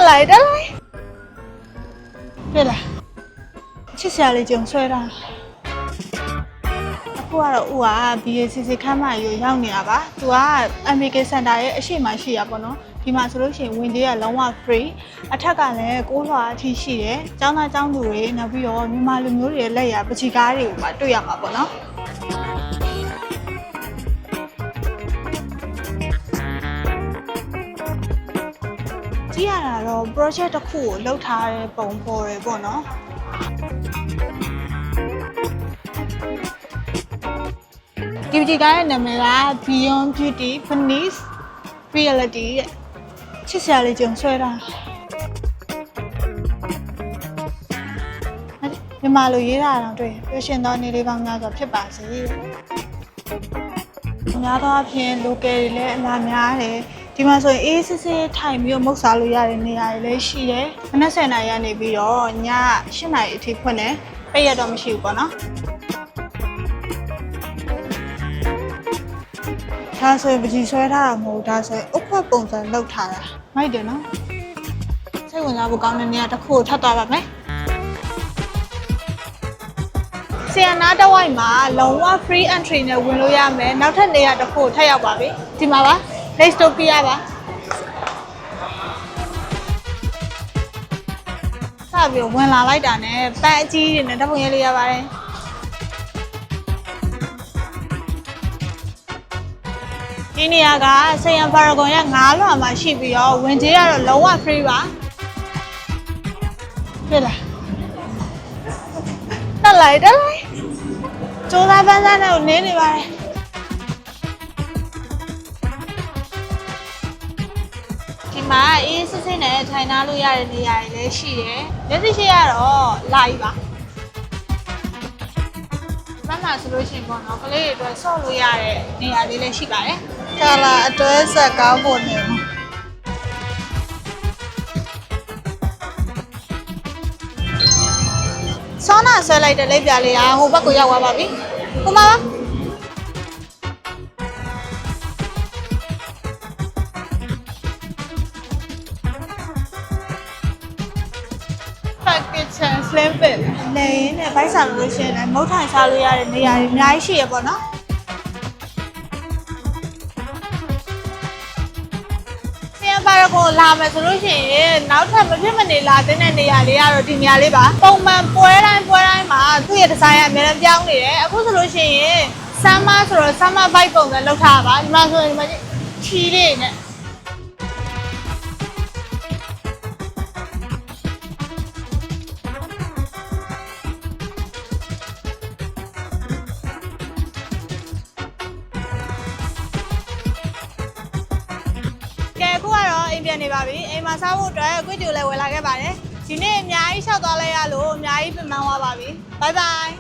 来的来，对了，吃下来就睡了。အခုကတော့ဦးက BACC ခန်းမကြီးရောက်နေတာပါ။သူက MBK Center ရဲ့အရှိမရှိရပါတော့။ဒီမှာဆိုလို့ရှိရင်ဝင်သေးရလုံးဝ free အထက်ကလည်း6လွှာအထိရှိတယ်။ကျောင်းသားကျောင်းသူတွေနောက်ပြီးတော့မြန်မာလူမျိုးတွေရဲ့လက်ရပချီကားတွေကိုပါတွေ့ရမှာပေါ့နော်။ကြည့်ရတာတော့ project တစ်ခုကိုလုပ်ထားတဲ့ပုံပေါ်တယ်ပေါ့နော်။ဒီပချီကားရဲ့နာမည်က Beyond Beauty Venice Reality ရဲ့ချစ်စရာလေးကြုံဆွဲတာမြန်မာလိုရေးတာတော့တွေ့ပျော်ရွှင်သောနေ့လေးပေါင်းများစွာဖြစ်ပါစေ။များသောအားဖြင့် local တွေလည်းအများများတယ်ဒီမှာဆိုရင်အေးစစ်စစ်ထိုင်ပြီးတော့မုတ်စားလို့ရတဲ့နေရာတွေလည်းရှိတယ်။မနက်10:00နာရီကနေပြီးတော့ည8:00နာရီအထိဖွင့်တယ်။ပိတ်ရတော့မရှိဘူးပေါ့နော်။ဒါဆိုရင်ပကြီးဆွဲထားတာမဟုတ်ဒါဆိုရင်အုတ်ခွက်ပုံစံလောက်ထားတာမိုက်တယ်နော်စိတ်ဝင်စားဖို့ကောင်းတဲ့နေရာတစ်ခုကိုထပ်သွားပါမယ်ဆီယနာတဝိုက်မှာလုံးဝ free entry နဲ့ဝင်လို့ရမယ်နောက်ထပ်နေရာတစ်ခုကိုထပ်ရောက်ပါပြီဒီမှာပါ Lextopia ပါစပြီးဝင်လာလိုက်တာနဲ့ပန်းအကြီးတွေနဲ့ဓာတ်ပုံရိုက်လို့ရပါတယ်ဒီနေရာကဆီယန်ပါရဂွန်ရဲ့9လွှာမှာရှိပြီးတော့ဝင်ကြေးကတော့လုံးဝ free ပါဖြစ်လားတက်လိုက်စူးစမ်းပန်းစမ်းနဲ့နေနေပါတယ်ဒီမှာအေးစစ်စစ်နဲ့ထိုင်ထားလို့ရတဲ့နေရာတွေလည်းရှိတယ်မျက်စိရှိရတော့လာပြီပါမမဆိုလို့ရှိရင်ပေါ့နော်ကလေးတွေအတွက်ဆော့လို့ရတဲ့နေရာလေးလည်းရှိပါတယ်ကာလာအတွဲဆက်ကောင်းဖို့နေဆောနာဆွဲလိုက်တဲ့လက်ပြလေးကဟိုဘက်ကိုရောက်သွားပါပြီဟိုမှာပါslim fit နေနဲ့ဘိုက်စားလို့ရှိရင်လည်းမုတ်ထိုင်စားလို့ရတဲ့နေရာတွေအများကြီးရှိရပေါ့နော်ဆီယန်ပါရဂွန်လာမယ်ဆိုလို့ရှိရင်နောက်ထပ်မဖြစ်မနေလာတဲ့နေရာလေးကတော့ဒီနေရာလေးပါပုံမှန်ပွဲတိုင်းမှာသူ့ရဲ့ဒီဇိုင်းကအများနဲ့ပြောင်းနေတယ်အခုဆိုလို့ရှိရင် summer ဆိုတော့ summer bike ပုံစံလောက်ထားပါဒီမှာဆိုရင်ဒီမှာချီလေးနဲ့ပြန်နေပါပြီအိမ်မှာစားဖို့အတွက်ကွေ့တူလည်းဝယ်လာခဲ့ပါတယ်ဒီနေ့အများကြီးရှောက်သွားလိုက်ရလို့အများကြီးပြန်မှန်းသွားပါပြီဘိုင်ဘိုင်